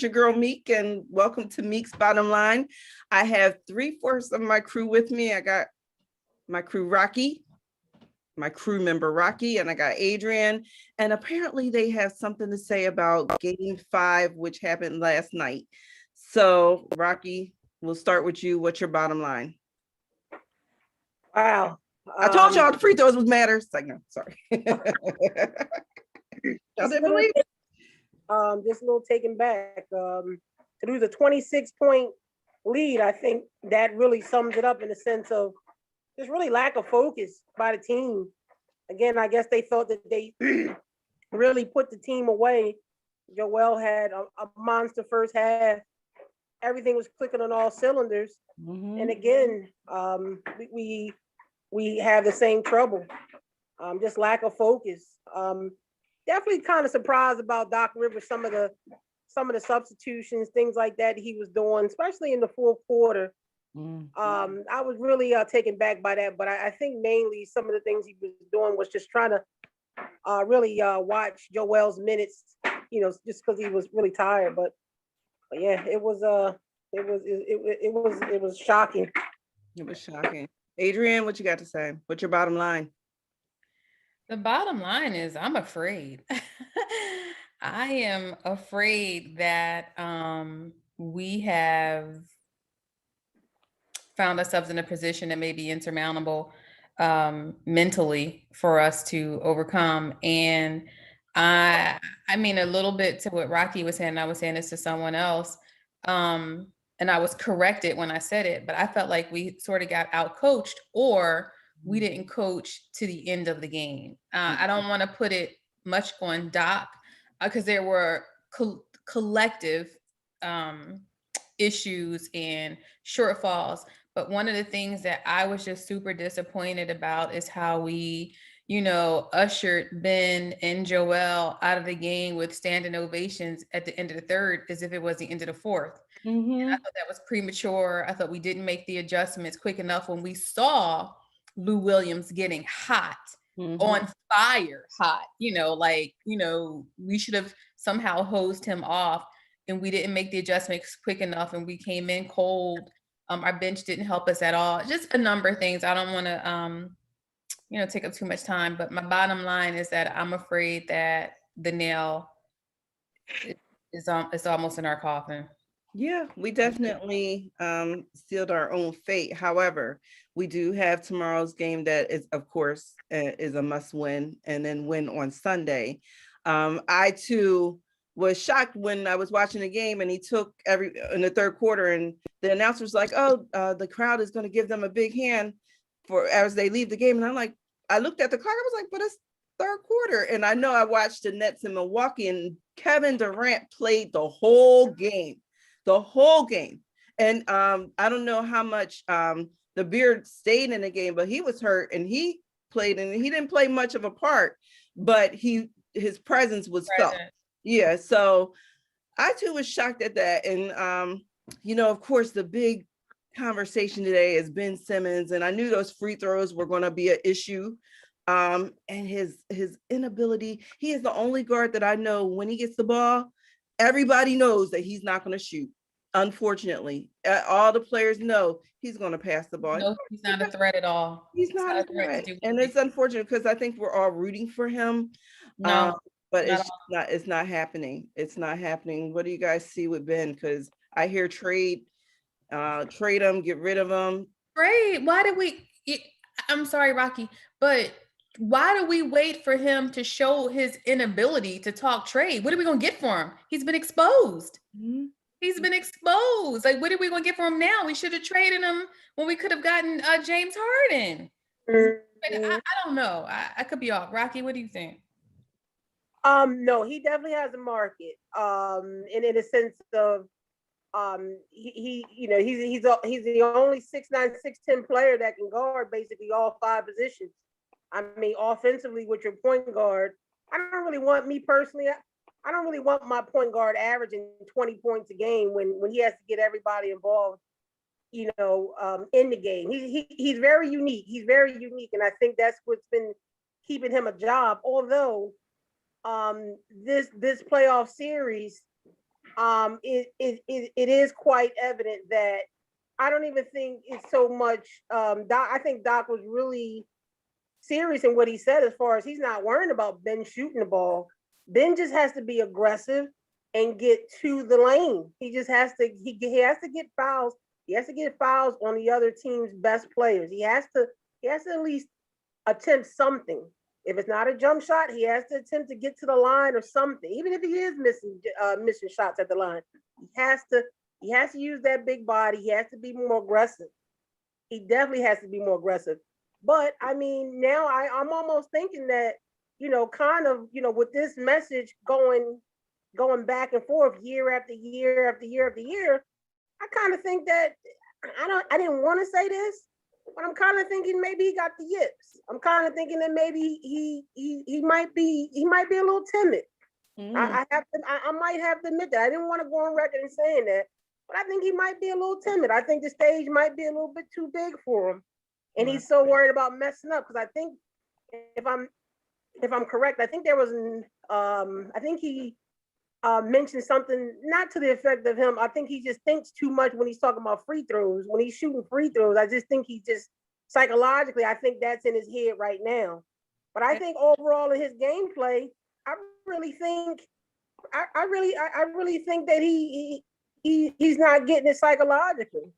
your girl Meek, and welcome to Meek's Bottom Line. I have 3/4 of my crew with me. I got my crew Rocky, my crew member Rocky, and I got Adrian. And apparently they have something to say about Game 5, which happened last night. So Rocky, we'll start with you. What's your bottom line? Wow. I told y'all the free throws was matter. It's like, no, sorry. Y'all didn't believe it? Just a little taken back. To lose a 26-point lead, I think that really sums it up in the sense of just really lack of focus by the team. Again, I guess they thought that they really put the team away. Joel had a monster first half. Everything was clicking on all cylinders. Mm-hmm. And again, we have the same trouble. Just lack of focus. Definitely kind of surprised about Doc Rivers, some of the substitutions, things like that he was doing, especially in the fourth quarter. Mm-hmm. I was really taken back by that, but I think mainly some of the things he was doing was just trying to really watch Joel's minutes, just because he was really tired. But yeah, it was shocking. It was shocking. Adrian, what you got to say? What's your bottom line? The bottom line is I'm afraid. I am afraid that we have found ourselves in a position that may be insurmountable mentally for us to overcome. And I mean, a little bit to what Rocky was saying, I was saying this to someone else. And I was corrected when I said it, but I felt like we sort of got out-coached, or we didn't coach to the end of the game. I don't want to put it much on Doc because there were collective issues and shortfalls. But one of the things that I was just super disappointed about is how we, ushered Ben and Joel out of the game with standing ovations at the end of the third as if it was the end of the fourth. Mm-hmm. I thought that was premature. I thought we didn't make the adjustments quick enough when we saw Lou Williams getting hot, on fire hot, we should have somehow hosed him off, and we didn't make the adjustments quick enough, and we came in cold. Our bench didn't help us at all. Just a number of things. I don't want to, take up too much time, but my bottom line is that I'm afraid that the nail is almost in our coffin. Yeah, we definitely sealed our own fate. However, we do have tomorrow's game that is, of course, is a must win, and then win on Sunday. I too was shocked when I was watching the game and he took in the third quarter, and the announcer was like, "Oh, the crowd is going to give them a big hand for as they leave the game." And I'm like, I looked at the clock, I was like, "But it's third quarter." And I know I watched the Nets in Milwaukee, and Kevin Durant played the whole game. And I don't know how much the Beard stayed in the game, but he was hurt and he played, and he didn't play much of a part, but his presence was felt. Yeah, so I too was shocked at that. And of course, the big conversation today is Ben Simmons, and I knew those free throws were going to be an issue. And his inability. He is the only guard that I know when he gets the ball, everybody knows that he's not going to shoot. Unfortunately, all the players know he's going to pass the ball. No, he's not a threat at all. He's not a threat. And it's unfortunate because I think we're all rooting for him. No, but it's not happening. It's not happening. What do you guys see with Ben? Because I hear trade him, get rid of him. Trade? Why did we? I'm sorry, Rocky, but why do we wait for him to show his inability to talk trade? What are we going to get for him? He's been exposed. Mm-hmm. He's been exposed. Like, what are we going to get for him now? We should have traded him when we could have gotten James Harden. Mm-hmm. I don't know. I could be off. Rocky, what do you think? No, he definitely has a market. And in a sense of, he's the only 6'9", 6'10" player that can guard basically all five positions. I mean, offensively with your point guard, I don't really want my point guard averaging 20 points a game when he has to get everybody involved, in the game. He's very unique. He's very unique, and I think that's what's been keeping him a job. Although this playoff series, it is quite evident that I don't even think it's so much. Doc, I think Doc was really serious in what he said as far as he's not worrying about Ben shooting the ball. Ben just has to be aggressive and get to the lane. He just has to he has to get fouls. He has to get fouls on the other team's best players. He has to at least attempt something. If it's not a jump shot, he has to attempt to get to the line or something. Even if he is missing shots at the line, he has to use that big body. He has to be more aggressive. He definitely has to be more aggressive. But I mean, now I'm almost thinking that, kind of, with this message going back and forth year after year after year after year, I kind of think that I didn't want to say this, but I'm kind of thinking maybe he got the yips. I'm kind of thinking that maybe he might be a little timid. I might have to admit that. I didn't want to go on record and saying that, but I think he might be a little timid. I think the stage might be a little bit too big for him, and he's so worried about messing up. Because I think if I'm correct, I think there was I think he mentioned something not to the effect of him. I think he just thinks too much when he's talking about free throws. When he's shooting free throws, I just think he just psychologically, I think that's in his head right now. But I think overall in his gameplay, I really think that he's not getting it psychologically.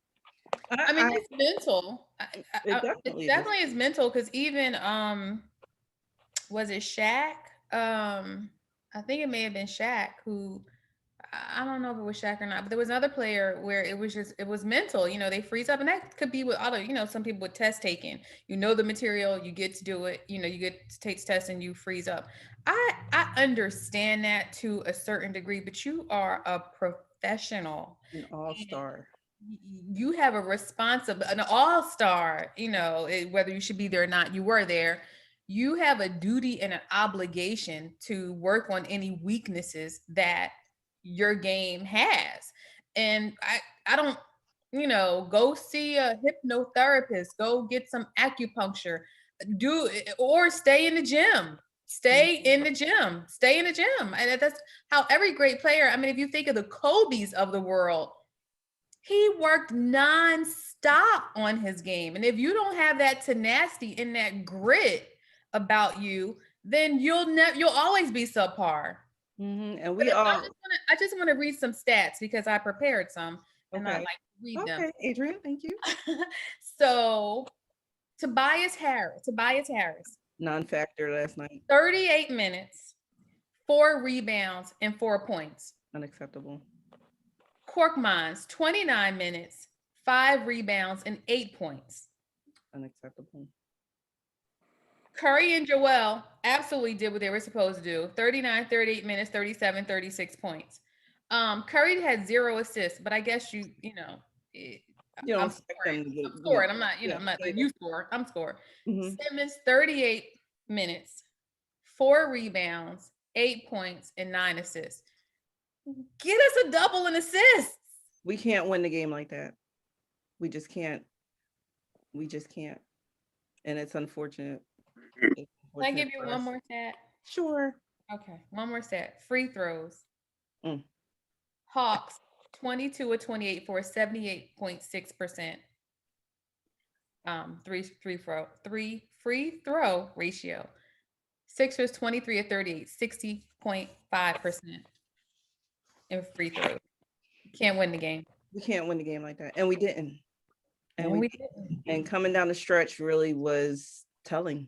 I mean, it's mental. It It definitely is mental because even was it Shaq? I think it may have been Shaq who, I don't know if it was Shaq or not, but there was another player where it was mental. They freeze up, and that could be with other, some people with test taking. The material, you get to do it. You get to take tests and you freeze up. I understand that to a certain degree, but you are a professional, an all-star. You have an all-star. Whether you should be there or not, you were there. You have a duty and an obligation to work on any weaknesses that your game has. And I don't, go see a hypnotherapist, go get some acupuncture, or stay in the gym. Stay in the gym. And that's how every great player, I mean, if you think of the Kobe's of the world, he worked nonstop on his game. And if you don't have that tenacity and that grit about you, then you'll always be subpar. Mm-hmm. And I just want to read some stats because I prepared some, and I like to read them. Okay, Adrian, thank you. So Tobias Harris, non-factor last night. 38 minutes, 4 rebounds, and 4 points. Unacceptable. Korkmaz, 29 minutes, 5 rebounds, and 8 points. Unacceptable. Curry and Joel absolutely did what they were supposed to do. 39, 38 minutes, 37, 36 points. Curry had 0 assists, but I guess I'm scoring. I'm not, I'm not like you score. I'm scoring. Mm-hmm. Simmons, 38 minutes, 4 rebounds, 8 points, and 9 assists. Get us a double in assists. We can't win the game like that. We just can't. And it's unfortunate. Can I give you one more stat? Sure. Okay, one more stat. Free throws. Hawks, 22 of 28 for 78.6%. Three free throw ratio. Sixers, 23 of 38, 60.5% in free throws. Can't win the game. We can't win the game like that, and we didn't. And coming down the stretch really was telling.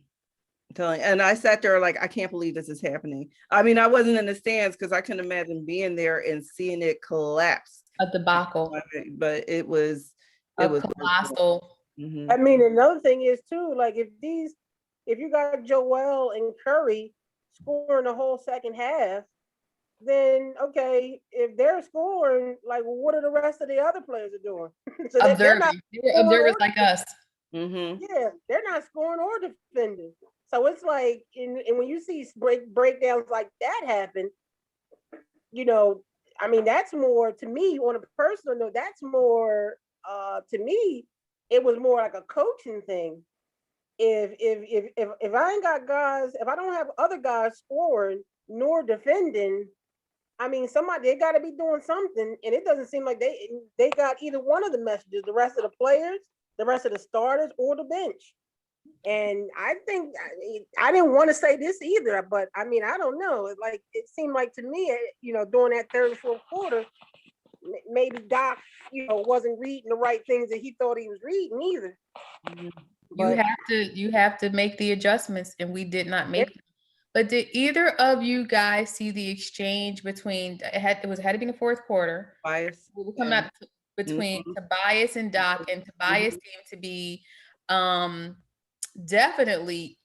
And I sat there like, I can't believe this is happening. I mean, I wasn't in the stands because I couldn't imagine being there and seeing it collapse. A debacle. But it was colossal. Mm-hmm. I mean, another thing is too, like if you got Joel and Curry scoring the whole second half, then okay, if they're scoring, like, well, what are the rest of the other players are doing? So observers like us. Mm-hmm. Yeah, they're not scoring or defending. So it's like, and when you see breakdowns like that happen, I mean, that's more to me on a personal note. That's more to me. It was more like a coaching thing. If I ain't got guys, if I don't have other guys scoring nor defending, I mean, they got to be doing something, and it doesn't seem like they got either one of the messages. The rest of the players, the rest of the starters, or the bench. And I think I didn't want to say this either, but I mean, I don't know. Like it seemed like to me, during that third and fourth quarter, maybe Doc, wasn't reading the right things that he thought he was reading either. But you have to make the adjustments, and we did not make them. But did either of you guys see the exchange between it had to be in the fourth quarter? Tobias. We will come out between Tobias and Doc, and Tobias seemed to be definitely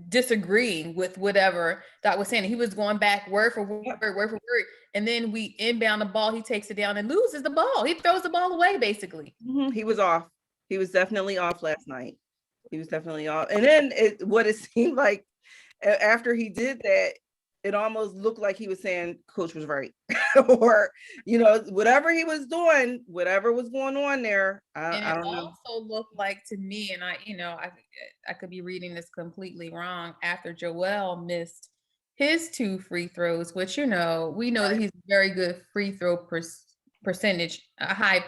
disagreeing with whatever Doc was saying. He was going back word for word, and then we inbound the ball. He takes it down and loses the ball. He throws the ball away, basically. He was off. He was definitely off last night. He was definitely off. And then what it seemed like after he did that, it almost looked like he was saying coach was right. Or, whatever he was doing, whatever was going on there. I don't know. It also looked like to me, and I could be reading this completely wrong, after Joel missed his 2 free throws, which, we know that he's a very good free throw percentage, a high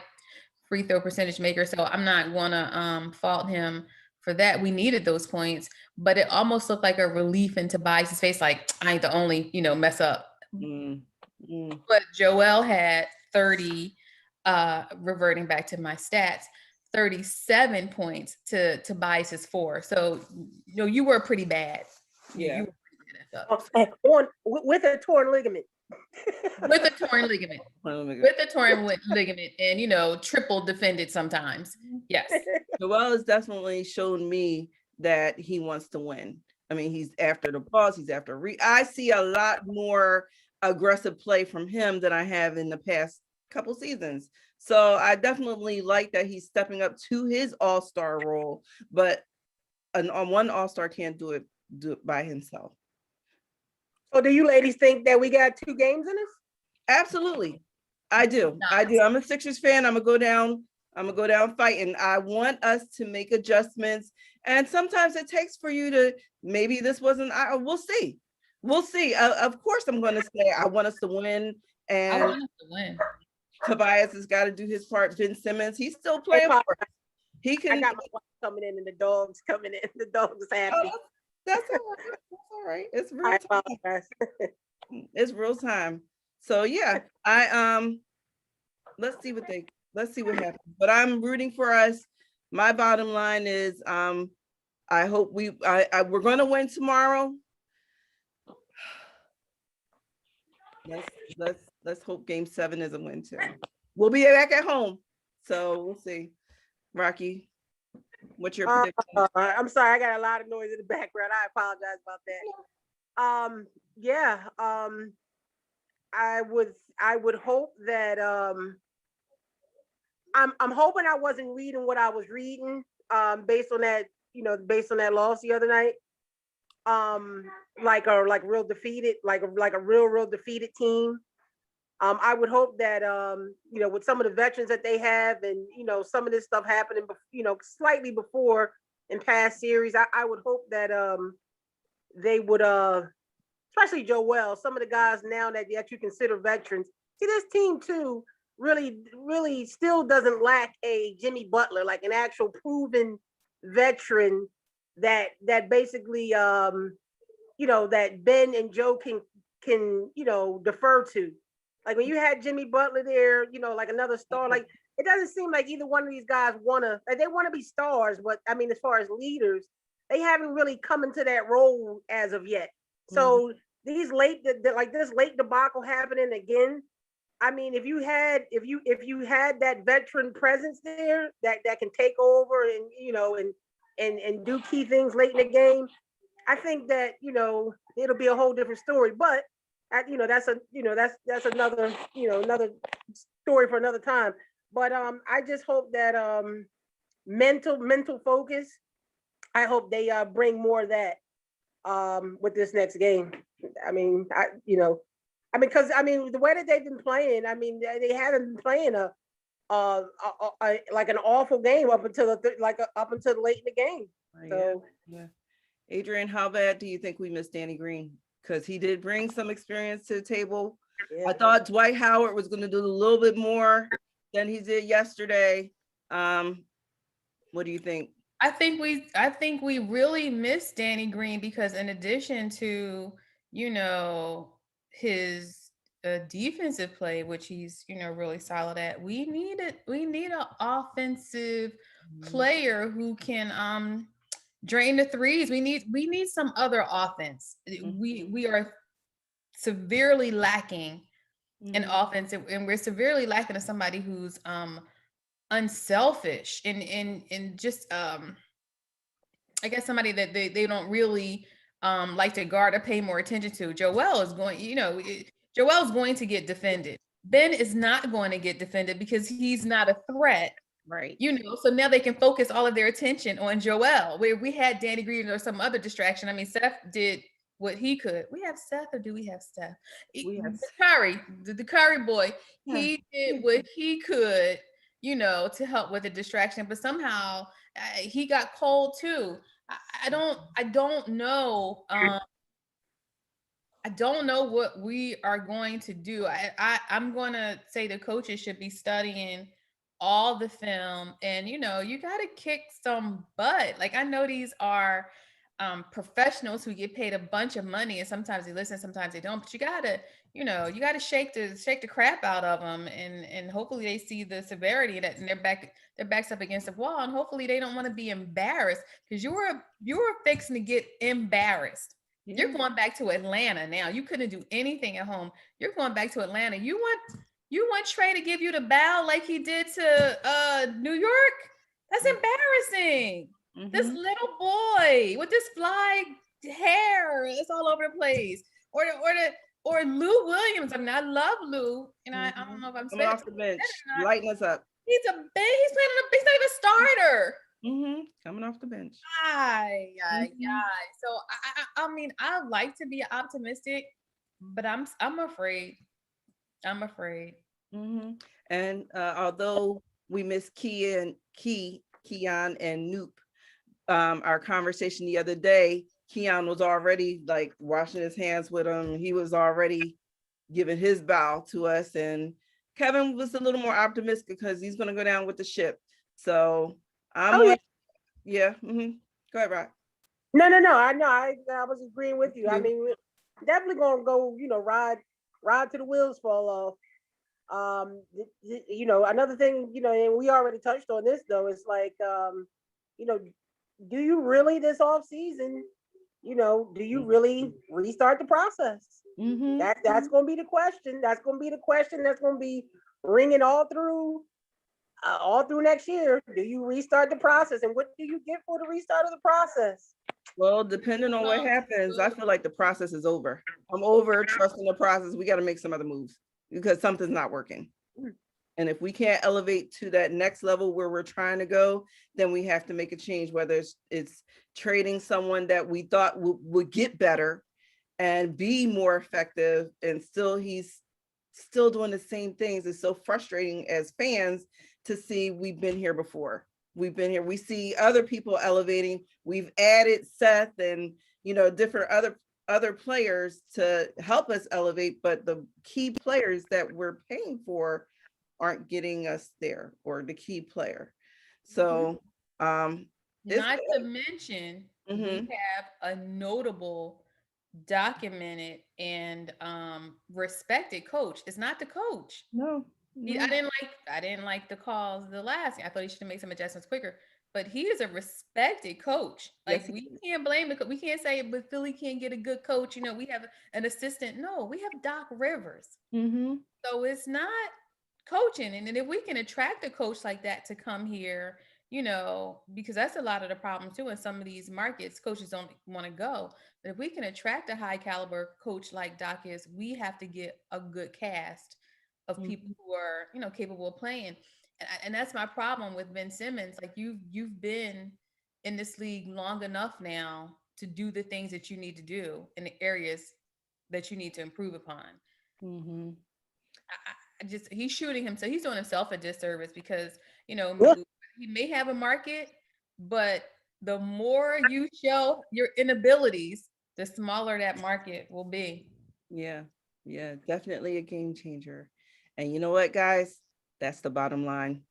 free throw percentage maker. So I'm not gonna fault him for that. We needed those points, but it almost looked like a relief in Tobias' face, like I ain't the only, mess up. But Joel had 30, reverting back to my stats, 37 points to Tobias' 4. So you were pretty bad. Yeah. You were pretty bad with a torn ligament. With a torn ligament. With a torn ligament, and triple defended sometimes. Yes. Joel has definitely shown me that he wants to win. I mean, he's after the balls, he's after I see a lot more aggressive play from him than I have in the past couple seasons. So I definitely like that he's stepping up to his all-star role, but one all-star can't do it by himself. So do you ladies think that we got 2 games in us? Absolutely. I do. I'm a Sixers fan. I'm gonna go down fighting. I want us to make adjustments. And sometimes it takes for you to, maybe this wasn't, we'll see. We'll see. Of course, I'm going to say I want us to win. And I want us to win. Tobias has got to do his part. Ben Simmons, he's still playing for us. He can. I got my wife coming in and the dogs coming in. The dogs happy. Oh, that's all right. It's real time. It's real time. So yeah, let's see what happens. But I'm rooting for us. My bottom line is I hope we're going to win tomorrow. Let's hope game 7 is a win too. We'll be back at home, so we'll see. Rocky, what's your prediction? I'm sorry, I got a lot of noise in the background. I apologize about that. I would hope that I'm hoping I wasn't reading what I was reading based on that loss the other night. Like real defeated, like a real defeated team. I would hope that with some of the veterans that they have, and some of this stuff happening, slightly before in past series, I would hope that they would, especially Joel, some of the guys now that you consider veterans. See, this team too really still doesn't lack a Jimmy Butler, like an actual proven veteran that basically that Ben and Joe can defer to. Like when you had Jimmy Butler there, like another star, like it doesn't seem like either one of these guys they want to be stars, but I mean, as far as leaders, they haven't really come into that role as of yet. So these this late debacle happening again. I mean, if you had that veteran presence there that can take over and do key things late in the game, I think that it'll be a whole different story. But that's another another story for another time. But I just hope that mental focus. I hope they bring more of that with this next game. I mean, because the way that they've been playing, I mean, they haven't been playing like an awful game up until late in the game. So yeah. Adrian, how bad do you think we miss Danny Green? Because he did bring some experience to the table Yeah. I thought Dwight Howard was going to do a little bit more than he did yesterday. What do you think? I think we really miss Danny Green because in addition to, his defensive play, which he's, really solid at, we need an offensive player who can drain the threes. We need some other offense. We are severely lacking in offense, and we're severely lacking in somebody who's unselfish and just I guess somebody that they don't really like to guard or pay more attention to. Joel's going to get defended. Ben is not going to get defended because he's not a threat. Right. So now they can focus all of their attention on Joel, where we had Danny Green or some other distraction. I mean, Seth did what he could. We have Seth, or do we have Steph? We have The Curry boy. Yeah. He did what he could, to help with the distraction, but somehow he got cold too. I don't know. I don't know what we are going to do. I'm going to say the coaches should be studying all the film, and you got to kick some butt. Like, I know these are professionals who get paid a bunch of money, and sometimes they listen, sometimes they don't. But you gotta shake the crap out of them, and hopefully they see the severity of that, and their backs up against the wall, and hopefully they don't want to be embarrassed, because you were fixing to get embarrassed. Yeah. You're going back to Atlanta now. You couldn't do anything at home. You're going back to Atlanta. You want Trey to give you the bow like he did to New York? That's embarrassing. This little boy with this fly hair, it's all over the place. Or Lou Williams. I mean, I love Lou, and I don't know if I'm coming off the bench, lighting us up. He's not even a starter. Coming off the bench. So I mean, I like to be optimistic, but I'm afraid. And although we miss Keon and Noop, our conversation the other day, Keon was already like washing his hands with him. He was already giving his bow to us, and Kevin was a little more optimistic because he's going to go down with the ship. So I'm yeah. Go ahead, Rod. No. I know. I was agreeing with you. I mean, we're definitely gonna go. Ride to the wheels fall off. Another thing. And we already touched on this though. It's like, do you really this off season? Do you really restart the process? That's gonna be the question. That's gonna be the question. That's gonna be ringing all through next year. Do you restart the process, and what do you get for the restart of the process? Well, depending on what happens, I feel like the process is over. I'm over trusting the process. We got to make some other moves because something's not working. And if we can't elevate to that next level where we're trying to go, then we have to make a change, whether it's trading someone that we thought would get better and be more effective, and he's still doing the same things. It's so frustrating as fans to see. We've been here before. We've been here. We see other people elevating. We've added Seth and different other players to help us elevate, but the key players that we're paying for aren't getting us there, or the key player. So not to mention, we have a notable, documented, and respected coach. It's not the coach. No. I didn't like the calls the last game. I thought he should have made some adjustments quicker. But he is a respected coach. Like, Yes, we can't blame it. We can't say, but Philly can't get a good coach. We have an assistant. No, we have Doc Rivers. So it's not coaching. And then if we can attract a coach like that to come here, because that's a lot of the problem too. In some of these markets, coaches don't want to go. But if we can attract a high caliber coach like Doc is, we have to get a good cast of people who are, capable of playing. And that's my problem with Ben Simmons. Like, you've been in this league long enough now to do the things that you need to do in the areas that you need to improve upon. He's shooting himself. He's doing himself a disservice because, he may have a market, but the more you show your inabilities, the smaller that market will be. Yeah. Yeah, definitely a game changer. And you know what, guys? That's the bottom line.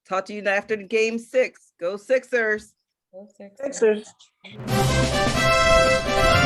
Talk to you after the game 6. Go Sixers. Go Sixers. Sixers.